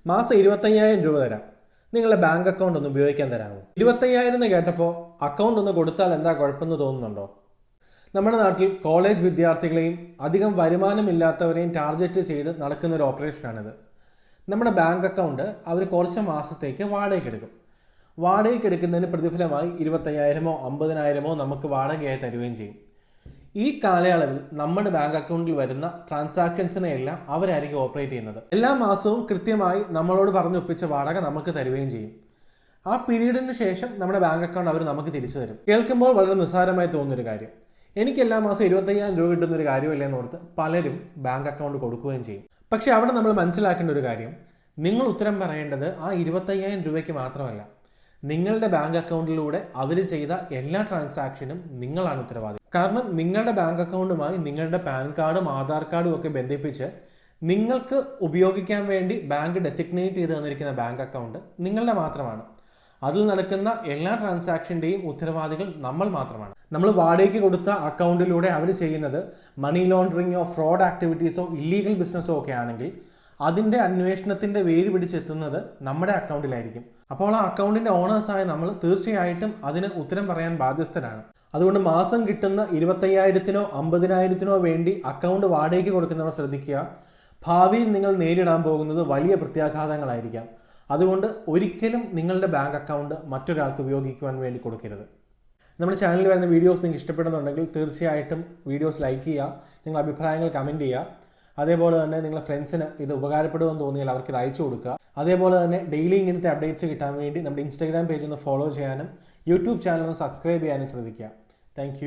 മാസം 25,000 രൂപ തരാം, നിങ്ങളുടെ ബാങ്ക് അക്കൗണ്ട് ഒന്ന് ഉപയോഗിക്കാൻ തരാമോ? 25,000 എന്ന് കേട്ടപ്പോൾ അക്കൗണ്ട് ഒന്ന് കൊടുത്താൽ എന്താ കുഴപ്പമെന്ന് തോന്നുന്നുണ്ടോ? നമ്മുടെ നാട്ടിൽ കോളേജ് വിദ്യാർത്ഥികളെയും അധികം വരുമാനമില്ലാത്തവരെയും ടാർഗറ്റ് ചെയ്ത് നടക്കുന്ന ഒരു ഓപ്പറേഷനാണിത്. നമ്മുടെ ബാങ്ക് അക്കൗണ്ട് അവർ കുറച്ച് മാസത്തേക്ക് വാടകയ്ക്ക് എടുക്കും. വാടകയ്ക്ക് എടുക്കുന്നതിന് പ്രതിഫലമായി 25,000-ഓ 50,000-ഓ നമുക്ക് വാടകയായി തരുകയും ചെയ്യും. ഈ കാലയളവിൽ നമ്മുടെ ബാങ്ക് അക്കൗണ്ടിൽ വരുന്ന ട്രാൻസാക്ഷൻസിനെ എല്ലാം അവരായിരിക്കും ഓപ്പറേറ്റ് ചെയ്യുന്നത്. എല്ലാ മാസവും കൃത്യമായി നമ്മളോട് പറഞ്ഞൊപ്പിച്ച വാടക നമുക്ക് തരുകയും ചെയ്യും. ആ പീരീഡിന് ശേഷം നമ്മുടെ ബാങ്ക് അക്കൗണ്ട് അവർ നമുക്ക് തിരിച്ചു തരും. കേൾക്കുമ്പോൾ വളരെ നിസ്സാരമായി തോന്നുന്നൊരു കാര്യം. എനിക്ക് എല്ലാ മാസം 25,000 രൂപ കിട്ടുന്നൊരു കാര്യമില്ലെന്ന് ഓർത്ത് പലരും ബാങ്ക് അക്കൗണ്ട് കൊടുക്കുകയും ചെയ്യും. പക്ഷെ അവിടെ നമ്മൾ മനസ്സിലാക്കേണ്ട ഒരു കാര്യം, നിങ്ങൾ ഉത്തരം പറയേണ്ടത് ആ 25,000 രൂപയ്ക്ക് മാത്രമല്ല, നിങ്ങളുടെ ബാങ്ക് അക്കൗണ്ടിലൂടെ അവർ ചെയ്ത എല്ലാ ട്രാൻസാക്ഷനും നിങ്ങളാണ് ഉത്തരവാദി. കാരണം നിങ്ങളുടെ ബാങ്ക് അക്കൗണ്ടുമായി നിങ്ങളുടെ പാൻ കാർഡും ആധാർ കാർഡും ഒക്കെ ബന്ധിപ്പിച്ച് നിങ്ങൾക്ക് ഉപയോഗിക്കാൻ വേണ്ടി ബാങ്ക് ഡെസിഗ്നേറ്റ് ചെയ്ത് തന്നിരിക്കുന്ന ബാങ്ക് അക്കൗണ്ട് നിങ്ങളുടെ മാത്രമാണ്. അതിൽ നടക്കുന്ന എല്ലാ ട്രാൻസാക്ഷൻ്റെയും ഉത്തരവാദികൾ നമ്മൾ മാത്രമാണ്. നമ്മൾ വാടകയ്ക്ക് കൊടുത്ത അക്കൗണ്ടിലൂടെ അവർ ചെയ്യുന്നത് മണി ലോണ്ടറിങ്ങോ ഫ്രോഡ് ആക്ടിവിറ്റീസോ ഇല്ലീഗൽ ബിസിനസ്സോ ഒക്കെ ആണെങ്കിൽ അതിൻ്റെ അന്വേഷണത്തിൻ്റെ വേര് പിടിച്ചെത്തുന്നത് നമ്മുടെ അക്കൗണ്ടിലായിരിക്കും. അപ്പോൾ ആ അക്കൗണ്ടിൻ്റെ ഓണേഴ്സായ നമ്മൾ തീർച്ചയായിട്ടും അതിന് ഉത്തരം പറയാൻ ബാധ്യസ്ഥരാണ്. അതുകൊണ്ട് മാസം കിട്ടുന്ന 25,000-നോ 50,000-നോ വേണ്ടി അക്കൗണ്ട് വാടകയ്ക്ക് കൊടുക്കുന്നവർ ശ്രദ്ധിക്കുക. ഭാവിയിൽ നിങ്ങൾ നേരിടാൻ പോകുന്നത് വലിയ പ്രത്യാഘാതങ്ങളായിരിക്കാം. അതുകൊണ്ട് ഒരിക്കലും നിങ്ങളുടെ ബാങ്ക് അക്കൗണ്ട് മറ്റൊരാൾക്ക് ഉപയോഗിക്കുവാൻ വേണ്ടി കൊടുക്കരുത്. നമ്മുടെ ചാനലിൽ വരുന്ന വീഡിയോസ് നിങ്ങൾക്ക് ഇഷ്ടപ്പെടുന്നുണ്ടെങ്കിൽ തീർച്ചയായിട്ടും വീഡിയോസ് ലൈക്ക് ചെയ്യുക, നിങ്ങളുടെ അഭിപ്രായങ്ങൾ കമൻറ്റ് ചെയ്യുക. അതേപോലെ തന്നെ നിങ്ങളുടെ ഫ്രണ്ട്സിന് ഇത് ഉപകാരപ്പെടുമെന്ന് തോന്നിയാൽ അവർക്ക് ഇത് അയച്ചു കൊടുക്കുക. അതേപോലെ തന്നെ ഡെയിലി ഇങ്ങനത്തെ അപ്ഡേറ്റ്സ് കിട്ടാൻ വേണ്ടി നമ്മുടെ ഇൻസ്റ്റാഗ്രാം പേജ് ഒന്ന് ഫോളോ ചെയ്യാനും യൂട്യൂബ് ചാനൽ ഒന്ന് സബ്സ്ക്രൈബ് ചെയ്യാനും ശ്രദ്ധിക്കുക. താങ്ക്